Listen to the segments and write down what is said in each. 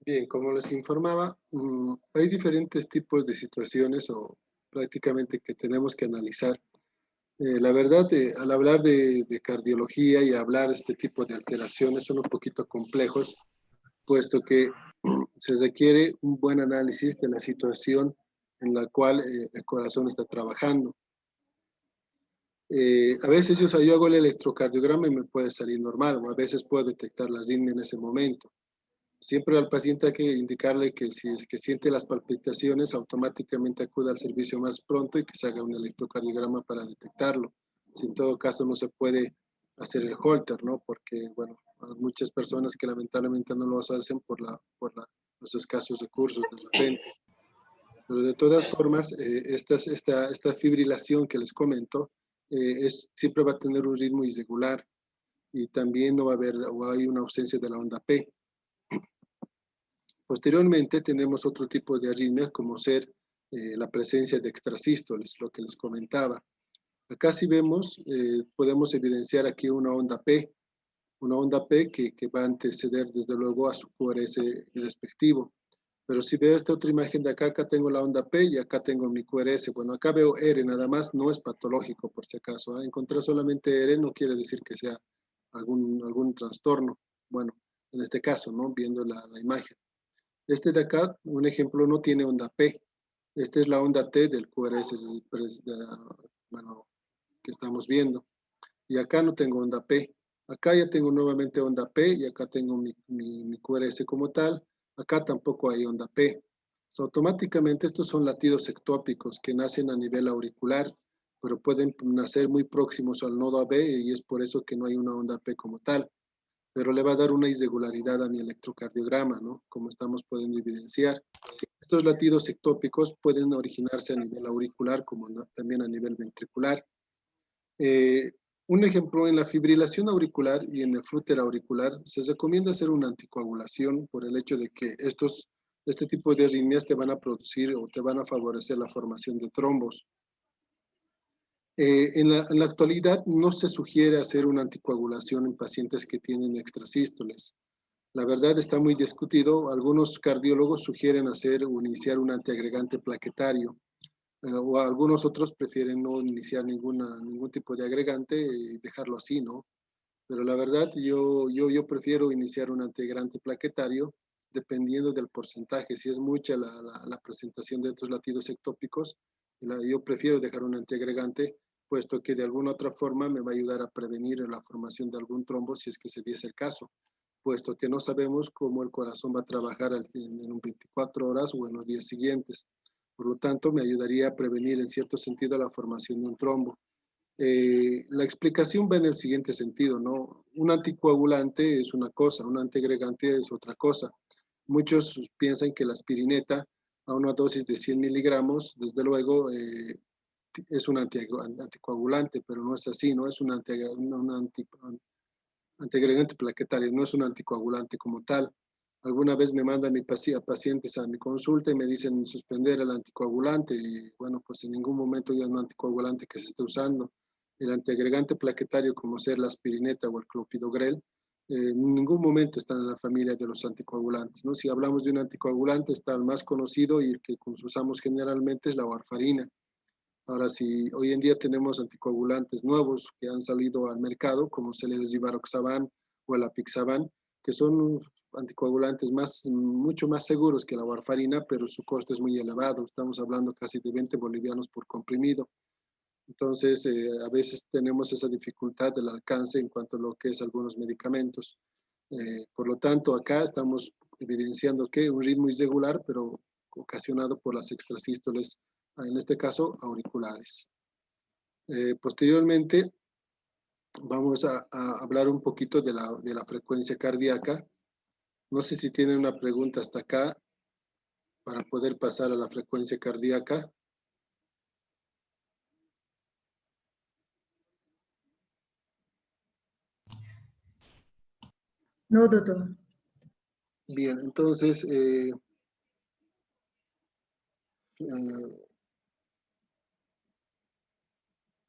Bien, como les informaba, hay diferentes tipos de situaciones o prácticamente que tenemos que analizar. La verdad, al hablar de cardiología y hablar de este tipo de alteraciones son un poquito complejos, puesto que se requiere un buen análisis de la situación en la cual el corazón está trabajando. A veces yo hago el electrocardiograma y me puede salir normal, o a veces puedo detectar la arritmia en ese momento. Siempre al paciente hay que indicarle que si es que siente las palpitaciones, automáticamente acuda al servicio más pronto y que se haga un electrocardiograma para detectarlo. Si en todo caso no se puede hacer el holter, ¿no? Porque, bueno, hay muchas personas que lamentablemente no lo hacen por los escasos recursos de repente. Pero de todas formas, esta fibrilación que les comento siempre va a tener un ritmo irregular y también no va a haber o hay una ausencia de la onda P. Posteriormente tenemos otro tipo de arritmias como ser la presencia de extrasístoles, lo que les comentaba. Acá si vemos, podemos evidenciar aquí una onda P que va a anteceder desde luego a su QRS respectivo. Pero si veo esta otra imagen de acá, acá tengo la onda P y acá tengo mi QRS. Bueno, acá veo R nada más, no es patológico por si acaso. Encontrar solamente R no quiere decir que sea algún trastorno. Bueno, en este caso, ¿no? Viendo la imagen. Este de acá, un ejemplo, no tiene onda P. Esta es la onda T del QRS, bueno, que estamos viendo. Y acá no tengo onda P. Acá ya tengo nuevamente onda P y acá tengo mi QRS como tal. Acá tampoco hay onda P. Automáticamente estos son latidos ectópicos que nacen a nivel auricular, pero pueden nacer muy próximos al nodo AB y es por eso que no hay una onda P como tal. Pero le va a dar una irregularidad a mi electrocardiograma, ¿no? Como estamos pudiendo evidenciar. Estos latidos ectópicos pueden originarse a nivel auricular como también a nivel ventricular. Un ejemplo, en la fibrilación auricular y en el flúter auricular se recomienda hacer una anticoagulación por el hecho de que este tipo de arritmias te van a producir o te van a favorecer la formación de trombos. En la actualidad no se sugiere hacer una anticoagulación en pacientes que tienen extrasístoles. La verdad está muy discutido. Algunos cardiólogos sugieren hacer o iniciar un antiagregante plaquetario. O algunos otros prefieren no iniciar ningún tipo de agregante y dejarlo así, ¿no? Pero la verdad, yo prefiero iniciar un antiagregante plaquetario dependiendo del porcentaje. Si es mucha la presentación de estos latidos ectópicos, yo prefiero dejar un antiagregante, puesto que de alguna otra forma me va a ayudar a prevenir la formación de algún trombo si es que se diese el caso, puesto que no sabemos cómo el corazón va a trabajar en 24 horas o en los días siguientes. Por lo tanto, me ayudaría a prevenir en cierto sentido la formación de un trombo. La explicación va en el siguiente sentido, ¿no? Un anticoagulante es una cosa, un antiagregante es otra cosa. Muchos piensan que la aspirineta a una dosis de 100 miligramos, desde luego, es un anticoagulante, pero no es así, no es un antiagregante plaquetario, no es un anticoagulante como tal. Alguna vez me mandan pacientes a mi consulta y me dicen suspender el anticoagulante y bueno, pues en ningún momento ya es un anticoagulante que se esté usando. El antiagregante plaquetario como ser la aspirineta o el clopidogrel, en ningún momento están en la familia de los anticoagulantes, ¿no? Si hablamos de un anticoagulante, está el más conocido y el que usamos generalmente es la warfarina. Ahora, si hoy en día tenemos anticoagulantes nuevos que han salido al mercado, como es el rivaroxaban o el apixaban, que son anticoagulantes mucho más seguros que la warfarina, pero su costo es muy elevado. Estamos hablando casi de 20 bolivianos por comprimido. Entonces, a veces tenemos esa dificultad del alcance en cuanto a lo que es algunos medicamentos. Por lo tanto, acá estamos evidenciando que un ritmo irregular, pero ocasionado por las extrasístoles, en este caso auriculares. Posteriormente, vamos a hablar un poquito de la frecuencia cardíaca. No sé si tienen una pregunta hasta acá para poder pasar a la frecuencia cardíaca. No, doctor. Bien, entonces,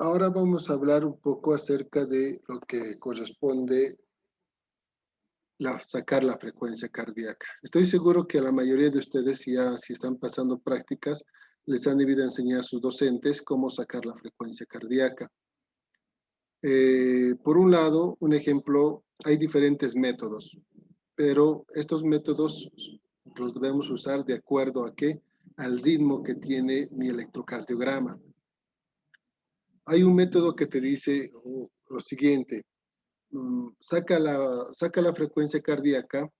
Ahora vamos a hablar un poco acerca de lo que corresponde sacar la frecuencia cardíaca. Estoy seguro que a la mayoría de ustedes, si están pasando prácticas, les han debido enseñar a sus docentes cómo sacar la frecuencia cardíaca. Por un lado, un ejemplo, hay diferentes métodos, pero estos métodos los debemos usar de acuerdo a qué, al ritmo que tiene mi electrocardiograma. Hay un método que te dice lo siguiente: saca la frecuencia cardíaca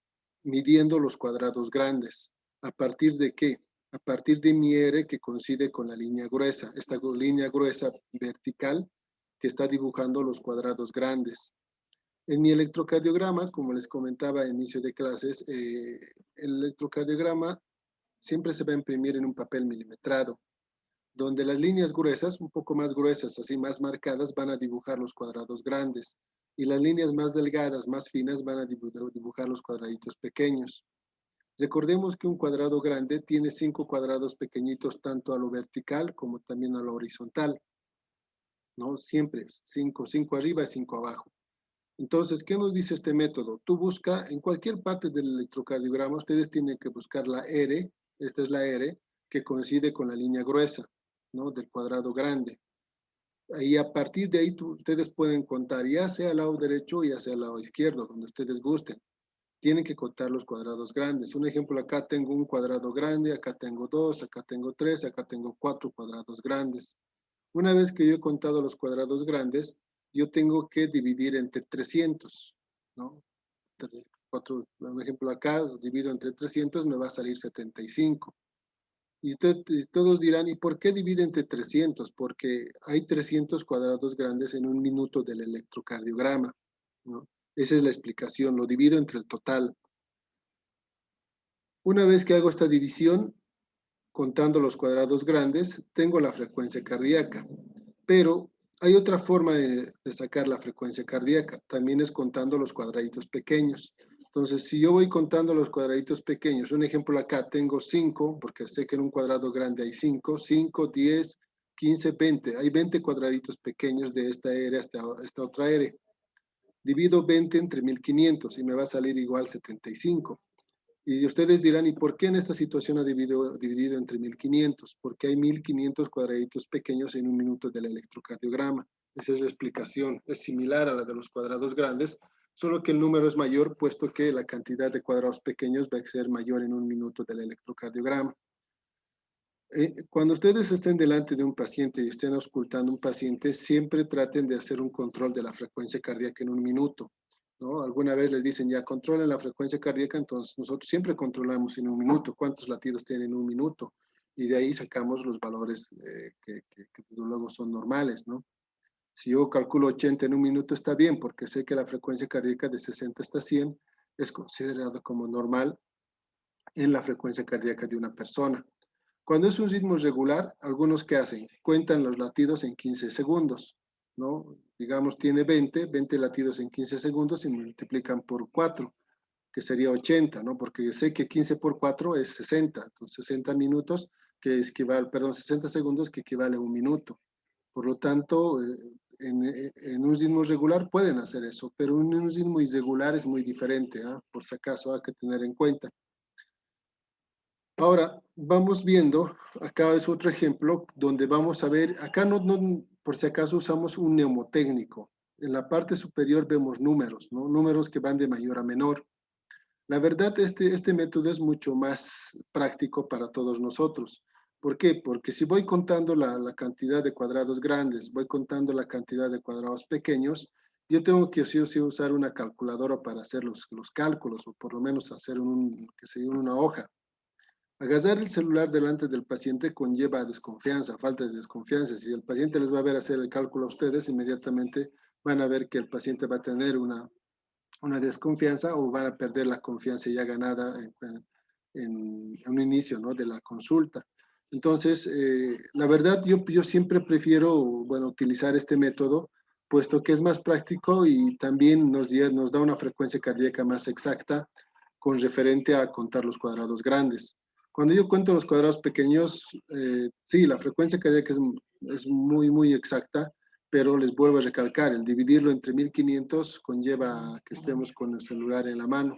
midiendo los cuadrados grandes. ¿A partir de qué? A partir de mi R, que coincide con la línea gruesa, esta línea gruesa vertical que está dibujando los cuadrados grandes. En mi electrocardiograma, como les comentaba a inicio de clases, el electrocardiograma siempre se va a imprimir en un papel milimetrado, donde las líneas gruesas, un poco más gruesas, así más marcadas, van a dibujar los cuadrados grandes, y las líneas más delgadas, más finas, van a dibujar los cuadraditos pequeños. Recordemos que un cuadrado grande tiene 5 cuadrados pequeñitos, tanto a lo vertical como también a lo horizontal, ¿no? Siempre 5 arriba y 5 abajo. Entonces, ¿qué nos dice este método? Tú busca en cualquier parte del electrocardiograma, ustedes tienen que buscar la R, esta es la R, que coincide con la línea gruesa, ¿no? Del cuadrado grande. Y a partir de ahí ustedes pueden contar, ya sea al lado derecho, ya sea al lado izquierdo, donde ustedes gusten. Tienen que contar los cuadrados grandes. Un ejemplo, acá tengo un cuadrado grande, acá tengo 2, acá tengo 3, acá tengo 4 cuadrados grandes. Una vez que yo he contado los cuadrados grandes, yo tengo que dividir entre 300, ¿no? Un ejemplo acá, divido entre 300, me va a salir 75. Y todos dirán, ¿y por qué divide entre 300? Porque hay 300 cuadrados grandes en un minuto del electrocardiograma, ¿no? Esa es la explicación, lo divido entre el total. Una vez que hago esta división, contando los cuadrados grandes, tengo la frecuencia cardíaca. Pero hay otra forma de sacar la frecuencia cardíaca, también es contando los cuadraditos pequeños. Entonces, si yo voy contando los cuadraditos pequeños, un ejemplo acá, tengo 5, porque sé que en un cuadrado grande hay 5, 10, 15, 20. Hay 20 cuadraditos pequeños de esta R hasta esta otra R. Divido 20 entre 1500 y me va a salir igual 75. Y ustedes dirán, ¿y por qué en esta situación ha dividido entre 1500? Porque hay 1500 cuadraditos pequeños en un minuto del electrocardiograma. Esa es la explicación. Es similar a la de los cuadrados grandes, solo que el número es mayor, puesto que la cantidad de cuadrados pequeños va a ser mayor en un minuto del electrocardiograma. Cuando ustedes estén delante de un paciente y estén auscultando un paciente, siempre traten de hacer un control de la frecuencia cardíaca en un minuto, ¿no? Alguna vez les dicen, ya controlen la frecuencia cardíaca, entonces nosotros siempre controlamos en un minuto, cuántos latidos tienen en un minuto, y de ahí sacamos los valores que desde luego son normales, ¿no? Si yo calculo 80 en un minuto está bien, porque sé que la frecuencia cardíaca de 60 hasta 100 es considerado como normal en la frecuencia cardíaca de una persona. Cuando es un ritmo regular, algunos que hacen, cuentan los latidos en 15 segundos, ¿no? Digamos, tiene 20 latidos en 15 segundos y multiplican por 4, que sería 80, ¿no? Porque yo sé que 15 por 4 es 60, entonces 60 minutos, que equivale, perdón, 60 segundos, que equivale a un minuto. Por lo tanto, en un ritmo regular pueden hacer eso, pero en un ritmo irregular es muy diferente, ¿eh? Por si acaso hay que tener en cuenta. Ahora, vamos viendo, acá es otro ejemplo donde vamos a ver, acá por si acaso usamos un mnemotécnico. En la parte superior vemos números, ¿no? Números que van de mayor a menor. La verdad, este método es mucho más práctico para todos nosotros. ¿Por qué? Porque si voy contando la cantidad de cuadrados grandes, voy contando la cantidad de cuadrados pequeños, yo tengo que sí o sí usar una calculadora para hacer los cálculos, o por lo menos hacer una hoja. Agarrar el celular delante del paciente conlleva desconfianza, falta de desconfianza. Si el paciente les va a ver hacer el cálculo a ustedes, inmediatamente van a ver que el paciente va a tener una desconfianza o van a perder la confianza ya ganada en un inicio, ¿no? De la consulta. Entonces, la verdad, yo siempre prefiero, bueno, utilizar este método, puesto que es más práctico y también nos da una frecuencia cardíaca más exacta con referente a contar los cuadrados grandes. Cuando yo cuento los cuadrados pequeños, sí, la frecuencia cardíaca es muy, muy exacta, pero les vuelvo a recalcar, el dividirlo entre 1500 conlleva que estemos con el celular en la mano.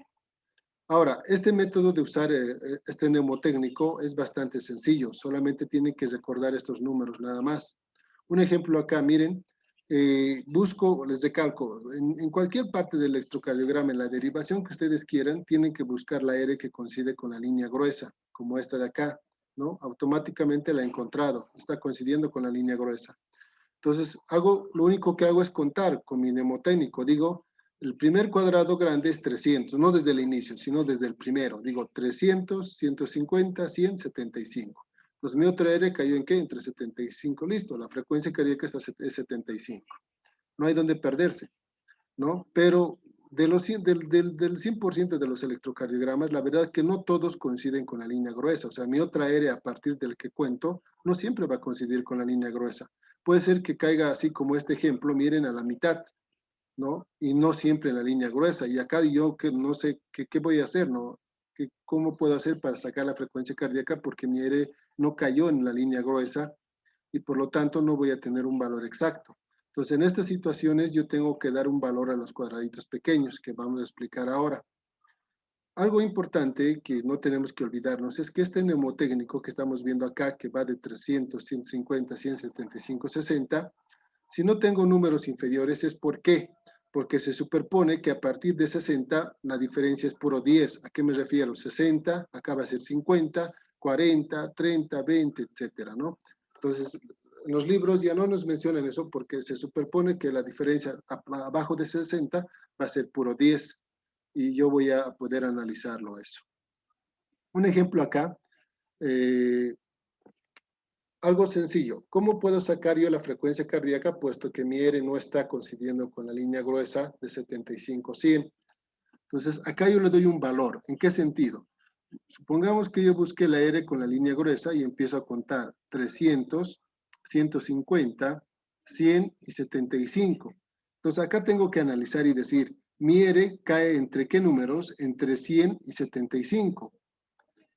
Ahora, este método de usar este mnemotécnico es bastante sencillo, solamente tienen que recordar estos números nada más. Un ejemplo acá, miren, busco, les recalco, en cualquier parte del electrocardiograma, en la derivación que ustedes quieran, tienen que buscar la R que coincide con la línea gruesa, como esta de acá, ¿no? Automáticamente la he encontrado, está coincidiendo con la línea gruesa. Entonces, lo único que hago es contar con mi mnemotécnico. Digo, el primer cuadrado grande es 300, no desde el inicio, sino desde el primero. Digo, 300, 150, 100, 75. Entonces, mi otra R cayó en qué? Entre 75, listo. La frecuencia cardíaca es 75. No hay donde perderse, ¿no? Pero del 100% de los electrocardiogramas, la verdad es que no todos coinciden con la línea gruesa. O sea, mi otra R a partir del que cuento no siempre va a coincidir con la línea gruesa. Puede ser que caiga así como este ejemplo, miren a la mitad, ¿no? Y no siempre en la línea gruesa. Y acá yo que no sé qué voy a hacer, ¿no? ¿Cómo puedo hacer para sacar la frecuencia cardíaca? Porque mi R no cayó en la línea gruesa y por lo tanto no voy a tener un valor exacto. Entonces, en estas situaciones yo tengo que dar un valor a los cuadraditos pequeños que vamos a explicar ahora. Algo importante que no tenemos que olvidarnos es que este mnemotécnico que estamos viendo acá, que va de 300, 150, 175, 60, si no tengo números inferiores es ¿por qué? Porque se superpone que a partir de 60 la diferencia es puro 10. ¿A qué me refiero? 60, acá va a ser 50, 40, 30, 20, etcétera, ¿no? Entonces, en los libros ya no nos mencionan eso porque se superpone que la diferencia abajo de 60 va a ser puro 10 y yo voy a poder analizarlo eso. Un ejemplo acá, eh, algo sencillo. ¿Cómo puedo sacar yo la frecuencia cardíaca puesto que mi R no está coincidiendo con la línea gruesa de 75-100? Entonces, acá yo le doy un valor. ¿En qué sentido? Supongamos que yo busque la R con la línea gruesa y empiezo a contar 300, 150, 100 y 75. Entonces, acá tengo que analizar y decir, mi R cae entre qué números? Entre 100 y 75.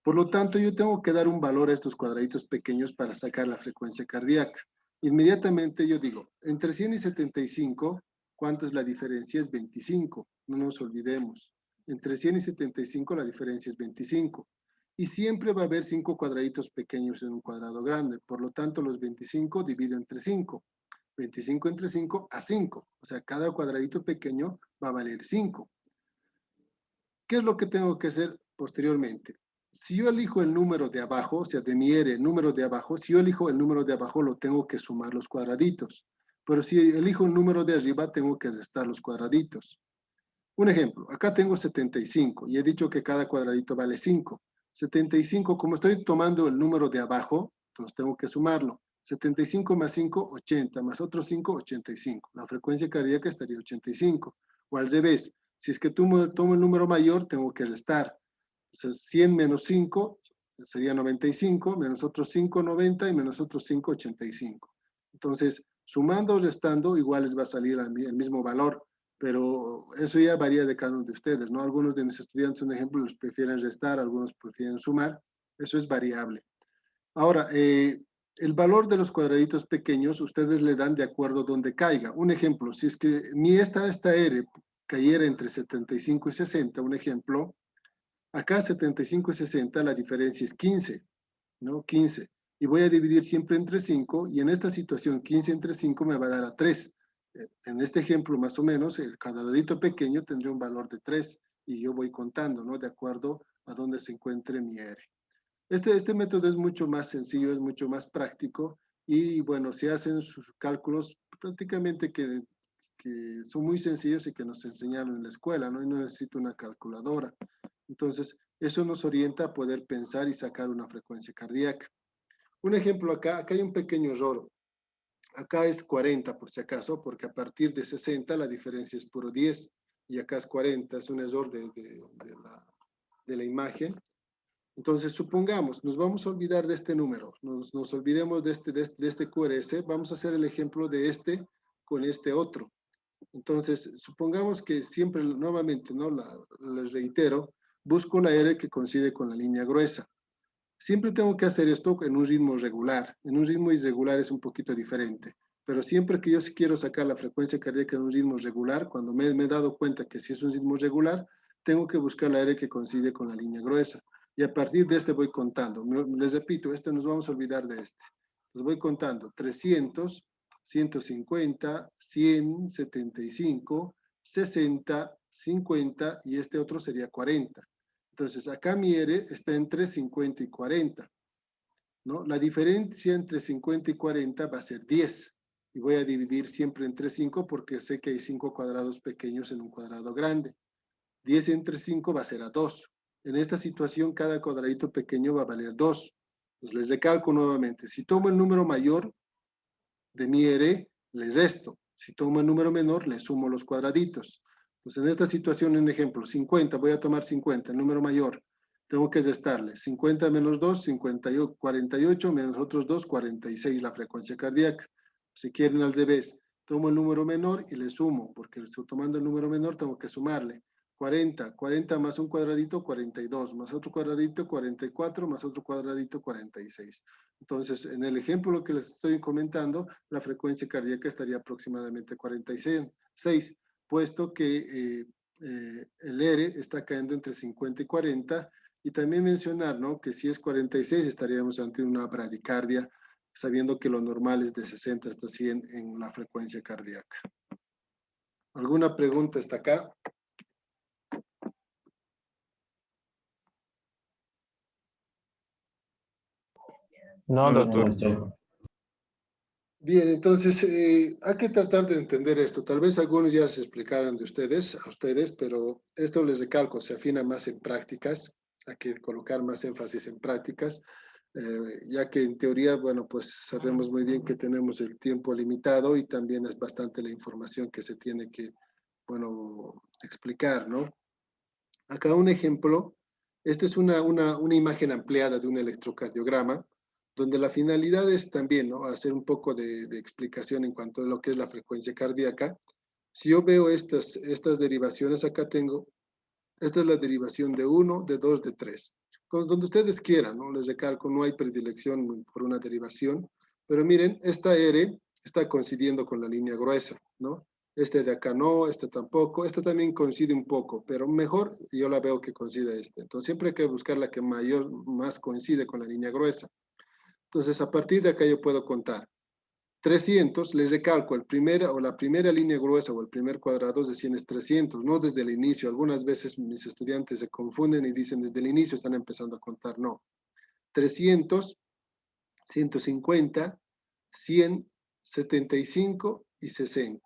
Por lo tanto, yo tengo que dar un valor a estos cuadraditos pequeños para sacar la frecuencia cardíaca. Inmediatamente yo digo, entre 100 y 75, ¿cuánto es la diferencia? Es 25, no nos olvidemos. Entre 100 y 75 la diferencia es 25. Y siempre va a haber 5 cuadraditos pequeños en un cuadrado grande. Por lo tanto, los 25 divido entre 5. 25 entre 5 a 5. O sea, cada cuadradito pequeño va a valer 5. ¿Qué es lo que tengo que hacer posteriormente? Si yo elijo el número de abajo, o sea, de mi R, el número de abajo, si yo elijo el número de abajo, lo tengo que sumar los cuadraditos. Pero si elijo el número de arriba, tengo que restar los cuadraditos. Un ejemplo, acá tengo 75 y he dicho que cada cuadradito vale 5. 75, como estoy tomando el número de abajo, entonces tengo que sumarlo. 75 más 5, 80, más otros 5, 85. La frecuencia cardíaca estaría 85. O al revés, si es que tomo el número mayor, tengo que restar. Entonces, 100 menos 5 sería 95, menos otros 5, 90 y menos otros 5, 85. Entonces, sumando o restando, igual les va a salir el mismo valor, pero eso ya varía de cada uno de ustedes, ¿no? Algunos de mis estudiantes, un ejemplo, los prefieren restar, algunos prefieren sumar, eso es variable. Ahora, el valor de los cuadraditos pequeños, ustedes le dan de acuerdo a donde caiga. Un ejemplo, si es que esta R cayera entre 75 y 60, un ejemplo, acá 75 y 60 la diferencia es 15, ¿no? 15. Y voy a dividir siempre entre 5 y en esta situación 15 entre 5 me va a dar a 3. En este ejemplo más o menos el cuadradito pequeño tendría un valor de 3 y yo voy contando, ¿no? De acuerdo a donde se encuentre mi R. Este método es mucho más sencillo, es mucho más práctico y bueno, se hacen sus cálculos prácticamente que son muy sencillos y que nos enseñaron en la escuela, ¿no? Y no necesito una calculadora. Entonces, eso nos orienta a poder pensar y sacar una frecuencia cardíaca. Un ejemplo acá hay un pequeño error. Acá es 40 por si acaso, porque a partir de 60 la diferencia es puro 10 y acá es 40, es un error de la imagen. Entonces, supongamos, nos vamos a olvidar de este número, nos olvidemos de este QRS, vamos a hacer el ejemplo de este con este otro. Entonces, supongamos que siempre, nuevamente, ¿no? Les reitero, busco la R que coincide con la línea gruesa. Siempre tengo que hacer esto en un ritmo regular. En un ritmo irregular es un poquito diferente. Pero siempre que yo sí quiero sacar la frecuencia cardíaca de un ritmo regular, cuando me he dado cuenta que si es un ritmo regular, tengo que buscar la R que coincide con la línea gruesa. Y a partir de este voy contando. Les repito, nos vamos a olvidar de este. Los voy contando. 300, 150, 100, 75, 60, 50 y este otro sería 40. Entonces acá mi R está entre 50 y 40. ¿No? La diferencia entre 50 y 40 va a ser 10. Y voy a dividir siempre entre 5 porque sé que hay 5 cuadrados pequeños en un cuadrado grande. 10 entre 5 va a ser a 2. En esta situación, cada cuadradito pequeño va a valer 2. Pues les recalco nuevamente. Si tomo el número mayor de mi R, les resto. Si tomo el número menor, le sumo los cuadraditos. Pues en esta situación, un ejemplo, 50, voy a tomar 50, el número mayor. Tengo que restarle 50 menos 2, 58, 48, menos otros 2, 46 la frecuencia cardíaca. Si quieren al revés, tomo el número menor y le sumo, porque estoy tomando el número menor, tengo que sumarle. 40, 40 más un cuadradito, 42, más otro cuadradito, 44, más otro cuadradito, 46. Entonces, en el ejemplo que les estoy comentando, la frecuencia cardíaca estaría aproximadamente 46, puesto que el R está cayendo entre 50 y 40, y también mencionar, ¿no?, que si es 46 estaríamos ante una bradicardia, sabiendo que lo normal es de 60 hasta 100 en la frecuencia cardíaca. ¿Alguna pregunta hasta acá? No, doctor. Bien, entonces hay que tratar de entender esto. Tal vez algunos ya les explicaron a ustedes, pero esto les recalco, se afina más en prácticas, hay que colocar más énfasis en prácticas, ya que en teoría, bueno, pues sabemos muy bien que tenemos el tiempo limitado y también es bastante la información que se tiene que, bueno, explicar, ¿no? Acá un ejemplo, esta es una imagen ampliada de un electrocardiograma, donde la finalidad es también, ¿no?, hacer un poco de explicación en cuanto a lo que es la frecuencia cardíaca. Si yo veo estas derivaciones, acá tengo, esta es la derivación de 1, de 2, de 3. Entonces, donde ustedes quieran, ¿no? Les recalco, no hay predilección por una derivación, pero miren, esta R está coincidiendo con la línea gruesa, ¿no? Este de acá no, este tampoco, este también coincide un poco, pero mejor yo la veo que coincide este. Entonces, siempre hay que buscar la que más coincide con la línea gruesa. Entonces, a partir de acá yo puedo contar. 300, les recalco, la primera línea gruesa o el primer cuadrado de 100 es 300, no desde el inicio. Algunas veces mis estudiantes se confunden y dicen desde el inicio están empezando a contar. No. 300, 150, 100, 75 y 60.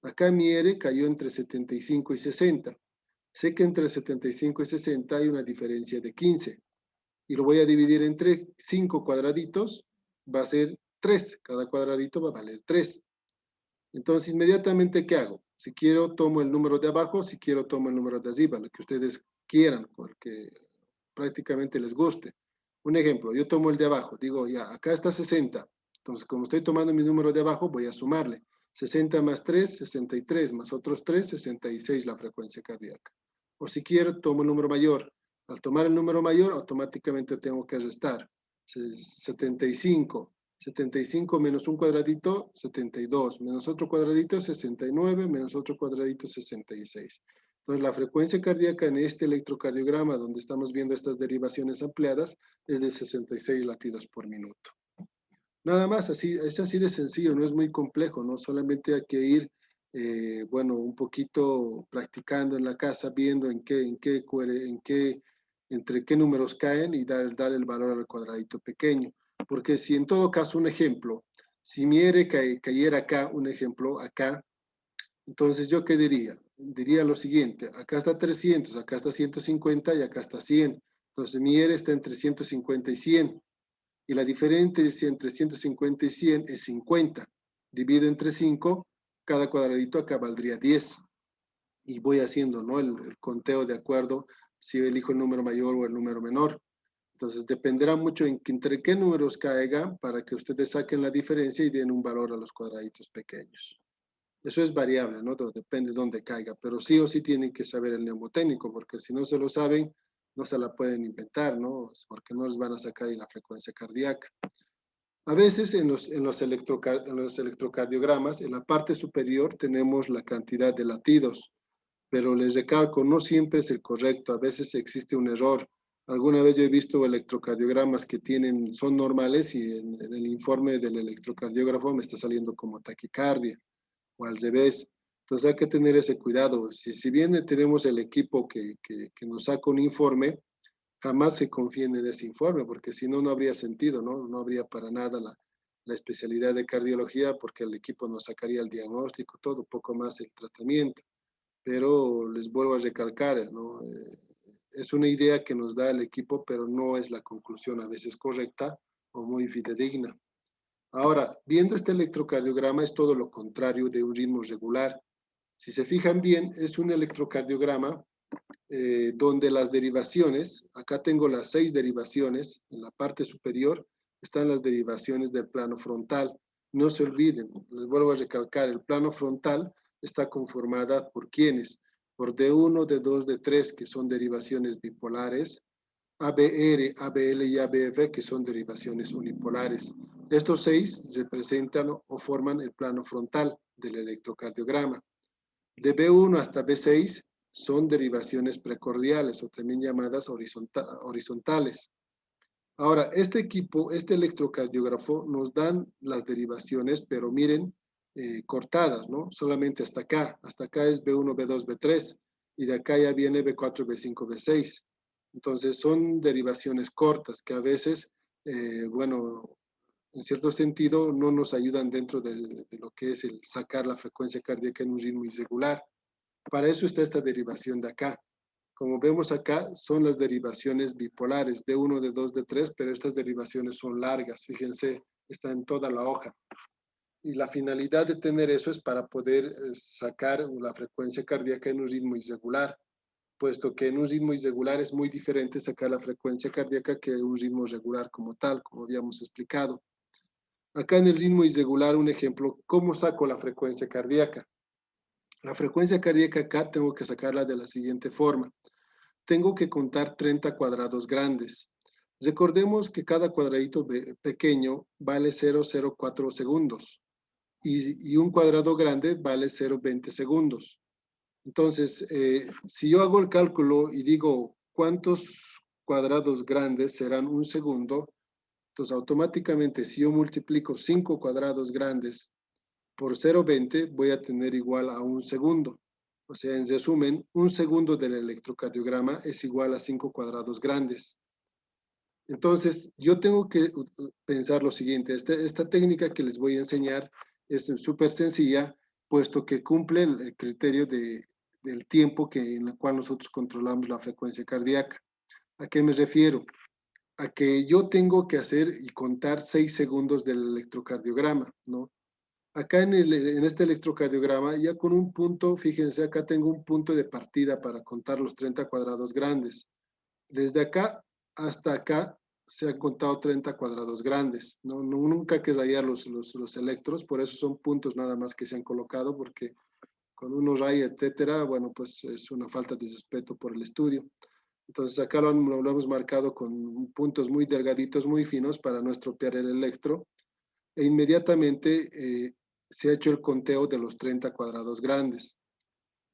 Acá mi R cayó entre 75 y 60. Sé que entre 75 y 60 hay una diferencia de 15. Y lo voy a dividir entre 5 cuadraditos, va a ser 3. Cada cuadradito va a valer 3. Entonces, inmediatamente, ¿qué hago? Si quiero, tomo el número de abajo, si quiero, tomo el número de arriba, lo que ustedes quieran, porque prácticamente les guste. Un ejemplo, yo tomo el de abajo, digo, ya, acá está 60. Entonces, como estoy tomando mi número de abajo, voy a sumarle. 60 más 3, 63, más otros 3, 66 la frecuencia cardíaca. O si quiero, tomo el número mayor. Al tomar el número mayor, automáticamente tengo que restar. 75. 75 menos un cuadradito, 72, menos otro cuadradito, 69, menos otro cuadradito, 66. Entonces, la frecuencia cardíaca en este electrocardiograma, donde estamos viendo estas derivaciones ampliadas, es de 66 latidos por minuto. Nada más, es así de sencillo, no es muy complejo, ¿no? Solamente hay que ir, bueno, un poquito practicando en la casa, viendo entre qué números caen y dar el valor al cuadradito pequeño. Porque si en todo caso, un ejemplo, si mi R cayera acá, un ejemplo, acá, entonces ¿yo qué diría? Diría lo siguiente, acá está 300, acá está 150 y acá está 100. Entonces mi R está entre 150 y 100. Y la diferencia entre 150 y 100 es 50. Divido entre 5, cada cuadradito acá valdría 10. Y voy haciendo, ¿no?, el conteo de acuerdo si elijo el número mayor o el número menor. Entonces, dependerá mucho entre qué números caigan para que ustedes saquen la diferencia y den un valor a los cuadraditos pequeños. Eso es variable, ¿no? Depende de dónde caiga, pero sí o sí tienen que saber el neumotécnico, porque si no se lo saben, no se la pueden inventar, ¿no? Porque no les van a sacar ahí la frecuencia cardíaca. A veces en los electrocardiogramas, en la parte superior tenemos la cantidad de latidos, pero les recalco, no siempre es el correcto, a veces existe un error. Alguna vez yo he visto electrocardiogramas que son normales y en el informe del electrocardiógrafo me está saliendo como taquicardia o al revés. Entonces hay que tener ese cuidado. Si bien tenemos el equipo que nos saca un informe, jamás se confíen en ese informe, porque si no, no habría sentido, ¿no? No habría para nada la especialidad de cardiología, porque el equipo nos sacaría el diagnóstico, todo, poco más el tratamiento. Pero les vuelvo a recalcar, ¿no? Es una idea que nos da el equipo, pero no es la conclusión a veces correcta o muy fidedigna. Ahora, viendo este electrocardiograma es todo lo contrario de un ritmo regular. Si se fijan bien, es un electrocardiograma donde las derivaciones, acá tengo las 6 derivaciones, en la parte superior están las derivaciones del plano frontal. No se olviden, les vuelvo a recalcar, el plano frontal está conformada por ¿quiénes? Por D1, D2, D3, que son derivaciones bipolares, ABR, ABL y ABF, que son derivaciones unipolares. Estos 6 representan o forman el plano frontal del electrocardiograma. De B1 hasta B6 son derivaciones precordiales o también llamadas horizontales. Ahora, este equipo, este electrocardiógrafo, nos dan las derivaciones, pero miren, cortadas, ¿no? Solamente hasta acá es B1, B2, B3, y de acá ya viene B4, B5, B6. Entonces, son derivaciones cortas que a veces, bueno, en cierto sentido, no nos ayudan dentro de lo que es el sacar la frecuencia cardíaca en un ritmo irregular. Para eso está esta derivación de acá. Como vemos acá, son las derivaciones bipolares, D1, D2, D3, pero estas derivaciones son largas, fíjense, está en toda la hoja. Y la finalidad de tener eso es para poder sacar la frecuencia cardíaca en un ritmo irregular, puesto que en un ritmo irregular es muy diferente sacar la frecuencia cardíaca que un ritmo regular como tal, como habíamos explicado. Acá en el ritmo irregular, un ejemplo, ¿cómo saco la frecuencia cardíaca? La frecuencia cardíaca acá tengo que sacarla de la siguiente forma. Tengo que contar 30 cuadrados grandes. Recordemos que cada cuadradito pequeño vale 0,04 segundos y un cuadrado grande vale 0,20 segundos. Entonces, si yo hago el cálculo y digo cuántos cuadrados grandes serán un segundo, entonces automáticamente si yo multiplico 5 cuadrados grandes por 0,20 voy a tener igual a un segundo. O sea, en resumen, un segundo del electrocardiograma es igual a 5 cuadrados grandes. Entonces, yo tengo que pensar lo siguiente. Esta técnica que les voy a enseñar es súper sencilla, puesto que cumple el criterio del tiempo en el cual nosotros controlamos la frecuencia cardíaca. ¿A qué me refiero? A que yo tengo que hacer y contar 6 segundos del electrocardiograma, ¿no? Acá en este electrocardiograma, ya con un punto, fíjense, acá tengo un punto de partida para contar los 30 cuadrados grandes. Desde acá hasta acá se han contado 30 cuadrados grandes. Nunca hay que rayar los electros, por eso son puntos nada más que se han colocado, porque cuando uno raya, etcétera, bueno, pues es una falta de respeto por el estudio. Entonces acá lo hemos marcado con puntos muy delgaditos, muy finos para no estropear el electro. E inmediatamente se ha hecho el conteo de los 30 cuadrados grandes.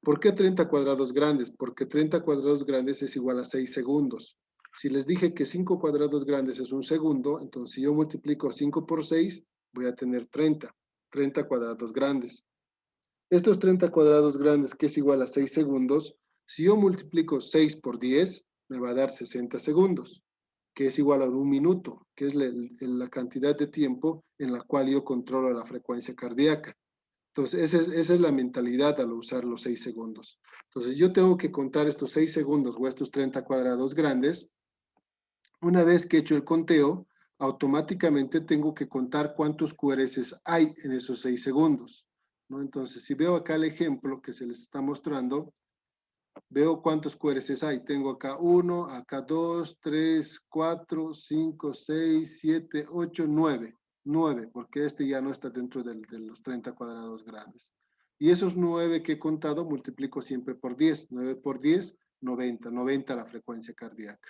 ¿Por qué 30 cuadrados grandes? Porque 30 cuadrados grandes es igual a 6 segundos. Si les dije que 5 cuadrados grandes es un segundo, entonces si yo multiplico 5 por 6, voy a tener 30 cuadrados grandes. Estos 30 cuadrados grandes, que es igual a 6 segundos, si yo multiplico 6 por 10, me va a dar 60 segundos, que es igual a un minuto, que es la cantidad de tiempo en la cual yo controlo la frecuencia cardíaca. Entonces, esa es la mentalidad al usar los 6 segundos. Entonces, yo tengo que contar estos 6 segundos o estos 30 cuadrados grandes. Una vez que he hecho el conteo, automáticamente tengo que contar cuántos QRS hay en esos 6 segundos, ¿no? Entonces, si veo acá el ejemplo que se les está mostrando, veo cuántos QRS hay. Tengo acá 1, acá 2, 3, 4, 5, 6, 7, 8, 9. 9, porque este ya no está dentro de los 30 cuadrados grandes. Y esos 9 que he contado multiplico siempre por 10. 9 por 10, 90. 90 la frecuencia cardíaca.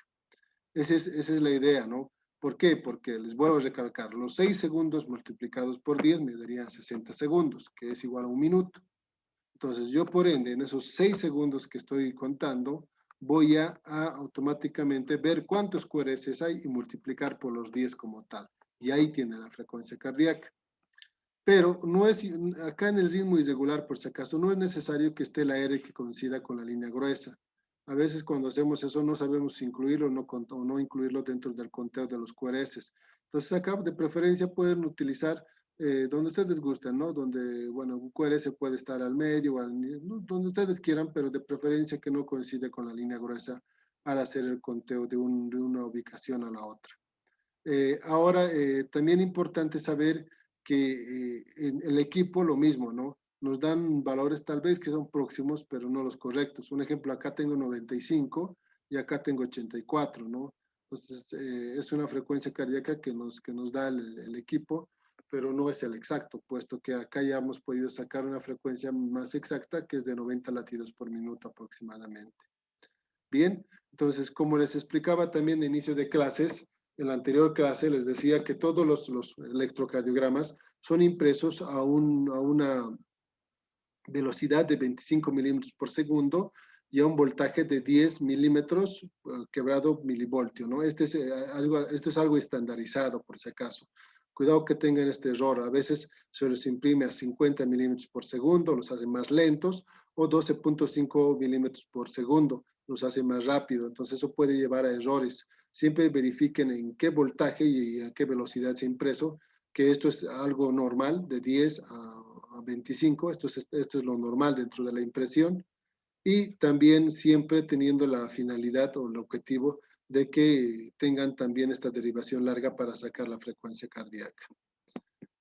Esa es la idea, ¿no? ¿Por qué? Porque les vuelvo a recalcar, los 6 segundos multiplicados por 10 me darían 60 segundos, que es igual a 1 minuto. Entonces, yo por ende, en esos 6 segundos que estoy contando, voy a automáticamente ver cuántos QRS hay y multiplicar por los 10 como tal. Y ahí tiene la frecuencia cardíaca. Pero no es, acá en el ritmo irregular, por si acaso, no es necesario que esté la R que coincida con la línea gruesa. A veces cuando hacemos eso no sabemos si incluirlo o no incluirlo dentro del conteo de los QRS. Entonces acá de preferencia pueden utilizar donde ustedes gusten, ¿no? Donde, bueno, un QRS puede estar al medio, ¿no? Donde ustedes quieran, pero de preferencia que no coincide con la línea gruesa al hacer el conteo de una ubicación a la otra. Ahora, también importante saber que en el equipo lo mismo, ¿no? Nos dan valores tal vez que son próximos, pero no los correctos. Un ejemplo, acá tengo 95 y acá tengo 84, ¿no? Entonces, es una frecuencia cardíaca que nos da el equipo, pero no es el exacto, puesto que acá ya hemos podido sacar una frecuencia más exacta, que es de 90 latidos por minuto aproximadamente. Bien, entonces, como les explicaba también de inicio de clases, en la anterior clase les decía que todos los electrocardiogramas son impresos a una velocidad de 25 milímetros por segundo y a un voltaje de 10 milímetros quebrado milivoltio, ¿no? Esto es algo estandarizado, por si acaso. Cuidado que tengan este error. A veces se los imprime a 50 milímetros por segundo, los hace más lentos, o 12.5 milímetros por segundo, los hace más rápido. Entonces eso puede llevar a errores. Siempre verifiquen en qué voltaje y a qué velocidad se ha impreso, que esto es algo normal, de 10 a 25, esto es lo normal dentro de la impresión, y también siempre teniendo la finalidad o el objetivo de que tengan también esta derivación larga para sacar la frecuencia cardíaca.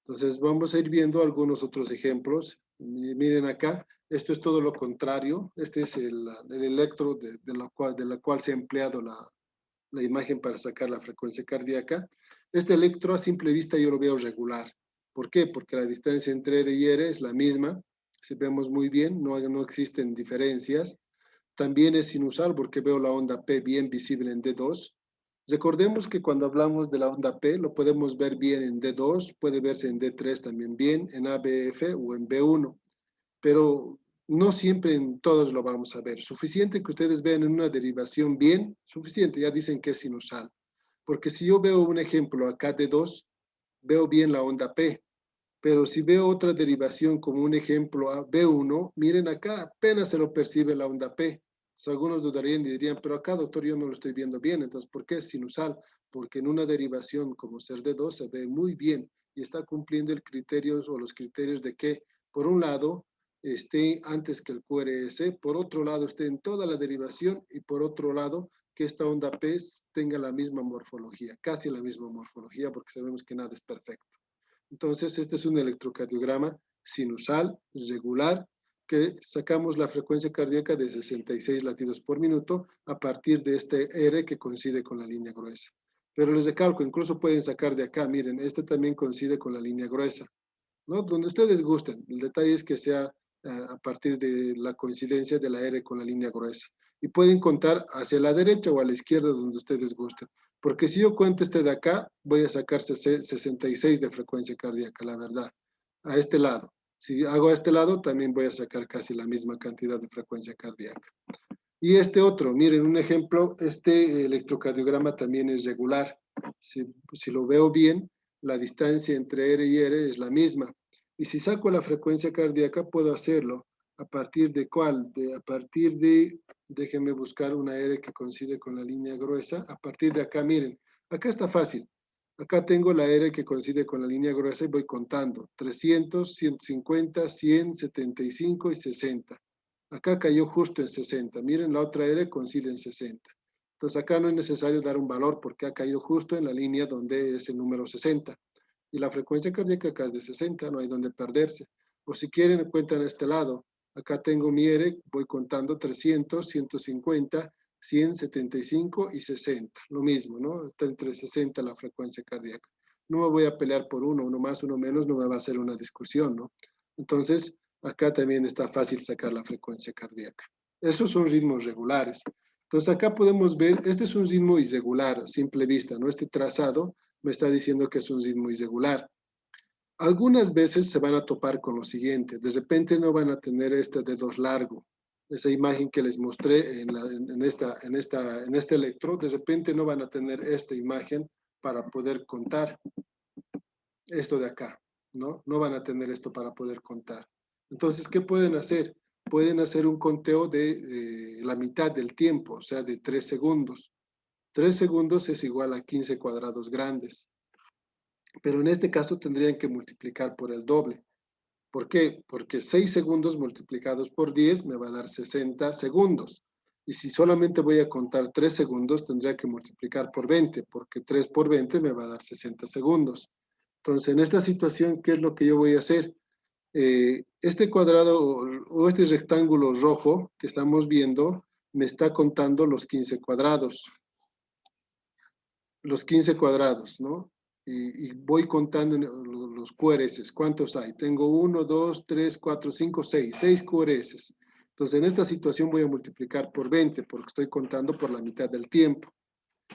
Entonces vamos a ir viendo algunos otros ejemplos. Miren acá, esto es todo lo contrario, este es el electro de la cual se ha empleado la imagen para sacar la frecuencia cardíaca. Este electro a simple vista yo lo veo regular. ¿Por qué? Porque la distancia entre R y R es la misma. Si vemos muy bien, no existen diferencias. También es sinusal porque veo la onda P bien visible en D2. Recordemos que cuando hablamos de la onda P lo podemos ver bien en D2, puede verse en D3 también bien, en ABF o en B1. Pero no siempre en todos lo vamos a ver. Suficiente que ustedes vean en una derivación bien, suficiente, ya dicen que es sinusal. Porque si yo veo un ejemplo acá de 2, veo bien la onda P. Pero si veo otra derivación como un ejemplo a B1, miren acá, apenas se lo percibe la onda P. Entonces, algunos dudarían y dirían, pero acá, doctor, yo no lo estoy viendo bien. Entonces, ¿por qué es sinusal? Porque en una derivación como ser de 2 se ve muy bien y está cumpliendo el criterio o los criterios de que, por un lado, esté antes que el QRS, por otro lado, esté en toda la derivación y por otro lado, que esta onda P tenga la misma morfología, casi la misma morfología, porque sabemos que nada es perfecto. Entonces, este es un electrocardiograma sinusal, regular, que sacamos la frecuencia cardíaca de 66 latidos por minuto a partir de este R que coincide con la línea gruesa. Pero les recalco, incluso pueden sacar de acá, miren, este también coincide con la línea gruesa, ¿no? Donde ustedes gusten. El detalle es que sea a partir de la coincidencia de la R con la línea gruesa. Y pueden contar hacia la derecha o a la izquierda donde ustedes gusten. Porque si yo cuento este de acá, voy a sacar 66 de frecuencia cardíaca, la verdad, a este lado. Si hago a este lado, también voy a sacar casi la misma cantidad de frecuencia cardíaca. Y este otro, miren, un ejemplo, este electrocardiograma también es regular. Si lo veo bien, la distancia entre R y R es la misma. Y si saco la frecuencia cardíaca, puedo hacerlo. ¿A partir de cuál? A partir de, déjenme buscar una R que coincide con la línea gruesa. A partir de acá, miren, acá está fácil. Acá tengo la R que coincide con la línea gruesa y voy contando. 300, 150, 100, 75 y 60. Acá cayó justo en 60. Miren, la otra R coincide en 60. Entonces acá no es necesario dar un valor porque ha caído justo en la línea donde es el número 60. Y la frecuencia cardíaca acá es de 60, no hay donde perderse. O si quieren, cuentan a este lado. Acá tengo mi R, voy contando 300, 150, 100, 75 y 60. Lo mismo, ¿no? Está entre 60 la frecuencia cardíaca. No me voy a pelear por uno más, uno menos, no me va a hacer una discusión, ¿no? Entonces, acá también está fácil sacar la frecuencia cardíaca. Esos son ritmos regulares. Entonces acá podemos ver, este es un ritmo irregular a simple vista, ¿no? Este trazado me está diciendo que es un ritmo irregular. Algunas veces se van a topar con lo siguiente, de repente no van a tener este dedos largo, esa imagen que les mostré en este electro, de repente no van a tener esta imagen para poder contar esto de acá, ¿no? No van a tener esto para poder contar. Entonces, ¿qué pueden hacer? Pueden hacer un conteo de la mitad del tiempo, o sea, de 3 segundos. 3 segundos es igual a 15 cuadrados grandes. Pero en este caso tendrían que multiplicar por el doble. ¿Por qué? Porque 6 segundos multiplicados por 10 me va a dar 60 segundos. Y si solamente voy a contar 3 segundos, tendría que multiplicar por 20, porque 3 por 20 me va a dar 60 segundos. Entonces, en esta situación, ¿qué es lo que yo voy a hacer? Este cuadrado o este rectángulo rojo que estamos viendo me está contando los 15 cuadrados. Los 15 cuadrados, ¿no? Y voy contando los QRS. ¿Cuántos hay? Tengo 1, 2, 3, 4, 5, 6. 6 QRS. Entonces, en esta situación voy a multiplicar por 20 porque estoy contando por la mitad del tiempo.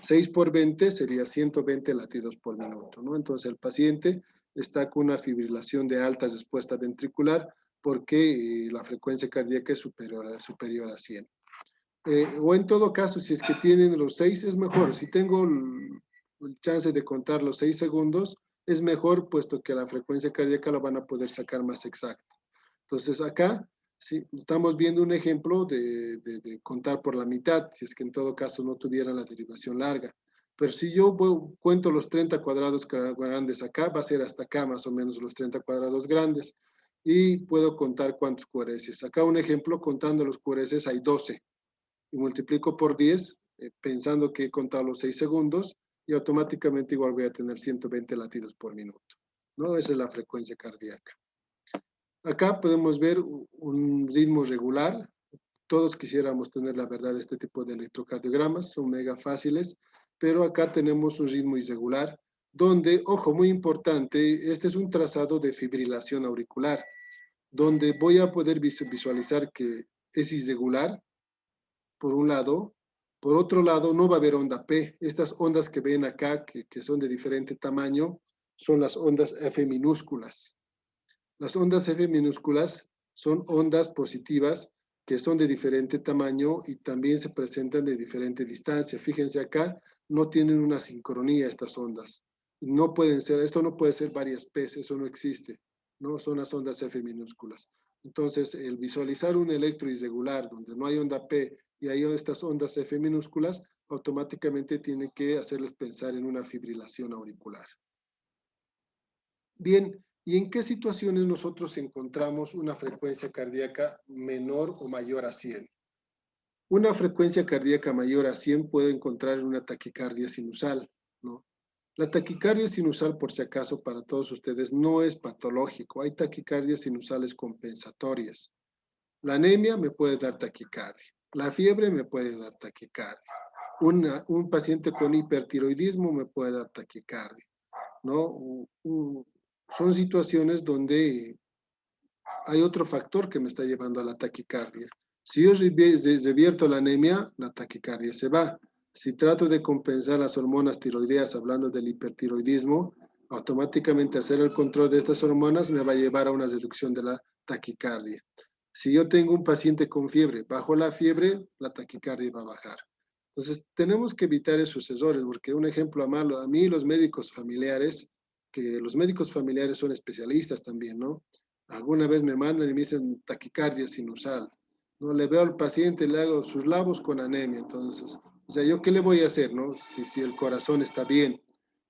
6 por 20 sería 120 latidos por minuto, ¿no? Entonces, el paciente está con una fibrilación de alta respuesta ventricular porque la frecuencia cardíaca es superior a 100. O en todo caso, si es que tienen los 6, es mejor. Si tengo el chance de contar los 6 segundos, es mejor, puesto que la frecuencia cardíaca la van a poder sacar más exacta. Entonces, acá sí, estamos viendo un ejemplo de contar por la mitad, si es que en todo caso no tuviera la derivación larga. Pero si yo cuento los 30 cuadrados grandes acá, va a ser hasta acá más o menos los 30 cuadrados grandes. Y puedo contar cuántos QRS. Acá un ejemplo, contando los QRS hay 12 y multiplico por 10, pensando que he contado los 6 segundos, y automáticamente igual voy a tener 120 latidos por minuto, ¿no? Esa es la frecuencia cardíaca. Acá podemos ver un ritmo regular. Todos quisiéramos tener, la verdad, este tipo de electrocardiogramas, son mega fáciles, pero acá tenemos un ritmo irregular, donde, ojo, muy importante, este es un trazado de fibrilación auricular, donde voy a poder visualizar que es irregular, por un lado. Por otro lado, no va a haber onda P. Estas ondas que ven acá, que son de diferente tamaño, son las ondas F minúsculas. Las ondas F minúsculas son ondas positivas que son de diferente tamaño y también se presentan de diferente distancia. Fíjense acá, no tienen una sincronía estas ondas. No pueden ser, esto no puede ser varias P, eso no existe, ¿no? Son las ondas F minúsculas. Entonces, el visualizar un electro irregular donde no hay onda P y hay estas ondas F minúsculas, automáticamente tiene que hacerles pensar en una fibrilación auricular. Bien, ¿y en qué situaciones nosotros encontramos una frecuencia cardíaca menor o mayor a 100? Una frecuencia cardíaca mayor a 100 puede encontrar en una taquicardia sinusal, ¿no? La taquicardia sinusal, por si acaso, para todos ustedes, no es patológico. Hay taquicardias sinusales compensatorias. La anemia me puede dar taquicardia. La fiebre me puede dar taquicardia. Un paciente con hipertiroidismo me puede dar taquicardia, ¿no? Son situaciones donde hay otro factor que me está llevando a la taquicardia. Si yo revierto la anemia, la taquicardia se va. Si trato de compensar las hormonas tiroideas, hablando del hipertiroidismo, automáticamente hacer el control de estas hormonas me va a llevar a una reducción de la taquicardia. Si yo tengo un paciente con fiebre, bajo la fiebre, la taquicardia va a bajar. Entonces, tenemos que evitar esos errores, porque un ejemplo a mí los médicos familiares, que los médicos familiares son especialistas también, ¿no? Alguna vez me mandan y me dicen taquicardia sinusal, ¿no? Le veo al paciente, le hago sus labos con anemia, entonces, o sea, ¿yo qué le voy a hacer, no? Si el corazón está bien,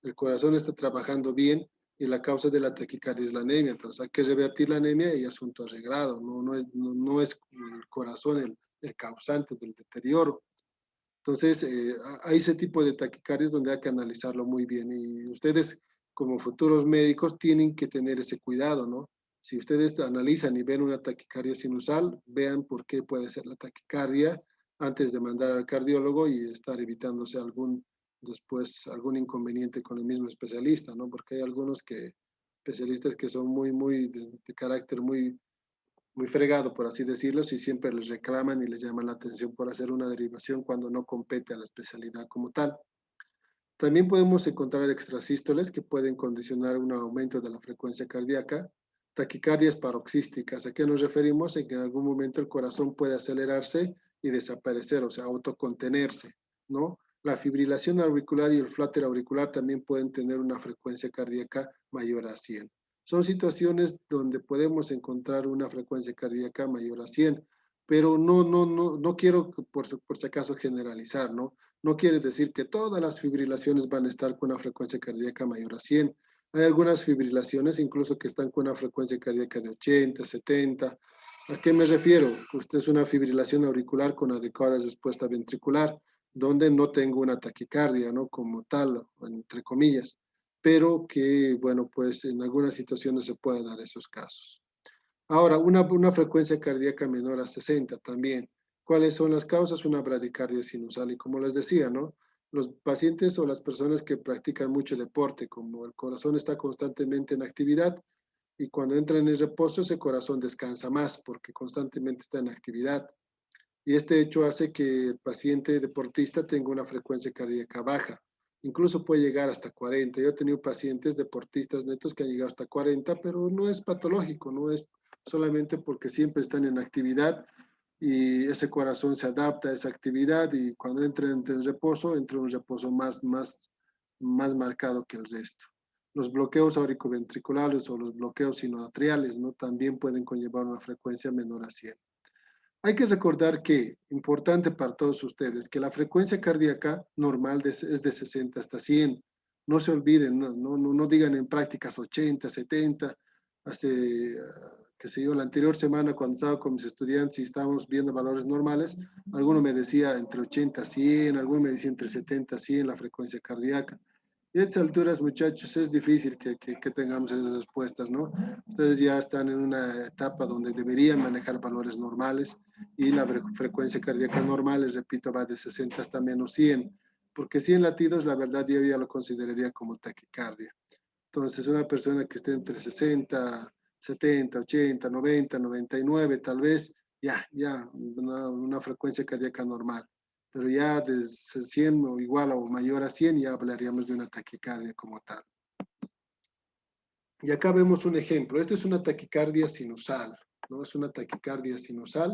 el corazón está trabajando bien y la causa de la taquicardia es la anemia, entonces hay que revertir la anemia y asunto arreglado, no es el corazón el causante del deterioro. Entonces, hay ese tipo de taquicardias donde hay que analizarlo muy bien y ustedes como futuros médicos tienen que tener ese cuidado, ¿no? Si ustedes analizan y ven una taquicardia sinusal, vean por qué puede ser la taquicardia antes de mandar al cardiólogo y estar evitándose después algún inconveniente con el mismo especialista, ¿no? Porque hay algunos especialistas que son muy de carácter muy muy fregado, por así decirlo, si siempre les reclaman y les llaman la atención por hacer una derivación cuando no compete a la especialidad como tal. También podemos encontrar extrasístoles que pueden condicionar un aumento de la frecuencia cardíaca, taquicardias paroxísticas. ¿A qué nos referimos? En que en algún momento el corazón puede acelerarse y desaparecer, o sea, autocontenerse, ¿no? La fibrilación auricular y el flutter auricular también pueden tener una frecuencia cardíaca mayor a 100. Son situaciones donde podemos encontrar una frecuencia cardíaca mayor a 100, pero no quiero por si acaso generalizar, ¿no? No quiere decir que todas las fibrilaciones van a estar con una frecuencia cardíaca mayor a 100. Hay algunas fibrilaciones incluso que están con una frecuencia cardíaca de 80, 70. ¿A qué me refiero? Que usted es una fibrilación auricular con adecuada respuesta ventricular, donde no tengo una taquicardia, ¿no? Como tal, entre comillas, pero que, bueno, pues en algunas situaciones se pueden dar esos casos. Ahora, una frecuencia cardíaca menor a 60 también. ¿Cuáles son las causas? Una bradicardia sinusal. Y como les decía, ¿no? Los pacientes o las personas que practican mucho deporte, como el corazón está constantemente en actividad y cuando entra en el reposo, ese corazón descansa más porque constantemente está en actividad. Y este hecho hace que el paciente deportista tenga una frecuencia cardíaca baja. Incluso puede llegar hasta 40. Yo he tenido pacientes deportistas netos que han llegado hasta 40, pero no es patológico, no es solamente porque siempre están en actividad y ese corazón se adapta a esa actividad y cuando entra en reposo, entra en un reposo más marcado que el resto. Los bloqueos auricoventriculares o los bloqueos sinoatriales, ¿no? También pueden conllevar una frecuencia menor a 100. Hay que recordar que, importante para todos ustedes, que la frecuencia cardíaca normal es de 60 hasta 100. No se olviden, no digan en prácticas 80, 70. Hace, qué sé yo, la anterior semana cuando estaba con mis estudiantes y estábamos viendo valores normales, alguno me decía entre 80 a 100, alguno me decía entre 70 a 100 la frecuencia cardíaca. Y a estas alturas, muchachos, es difícil que tengamos esas respuestas, ¿no? Ustedes ya están en una etapa donde deberían manejar valores normales y la frecuencia cardíaca normal, les repito, va de 60 hasta menos 100, porque 100 latidos, la verdad, yo ya lo consideraría como taquicardia. Entonces, una persona que esté entre 60, 70, 80, 90, 99, tal vez, ya, una frecuencia cardíaca normal. Pero ya de 100 o igual o mayor a 100, ya hablaríamos de una taquicardia como tal. Y acá vemos un ejemplo. Esto es una taquicardia sinusal, ¿no? Es una taquicardia sinusal,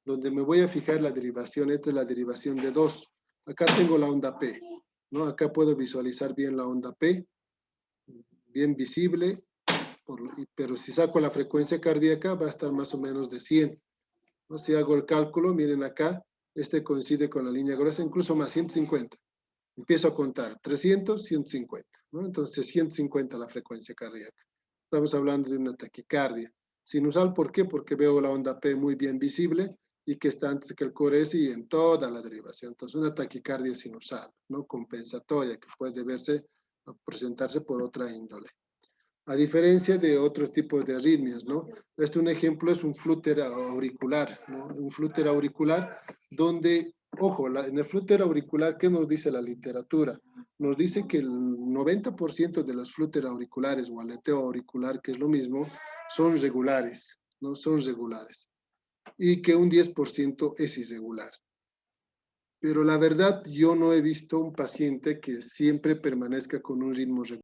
donde me voy a fijar la derivación. Esta es la derivación de 2. Acá tengo la onda P, ¿no? Acá puedo visualizar bien la onda P, bien visible, pero si saco la frecuencia cardíaca va a estar más o menos de 100. ¿No? Si hago el cálculo, miren acá, este coincide con la línea gruesa, incluso más, 150. Empiezo a contar, 300, 150, ¿no? Entonces 150 la frecuencia cardíaca. Estamos hablando de una taquicardia. Sinusal, ¿por qué? Porque veo la onda P muy bien visible y que está antes que el QRS y en toda la derivación. Entonces una taquicardia sinusal, ¿no? Compensatoria, que puede presentarse por otra índole. A diferencia de otros tipos de arritmias, ¿no? Un ejemplo es un flúter auricular, ¿no? Un flúter auricular donde, ojo, en el flúter auricular, ¿qué nos dice la literatura? Nos dice que el 90% de los flúter auriculares o aleteo auricular, que es lo mismo, son regulares, ¿no? Son regulares. Y que un 10% es irregular. Pero la verdad, yo no he visto un paciente que siempre permanezca con un ritmo regular.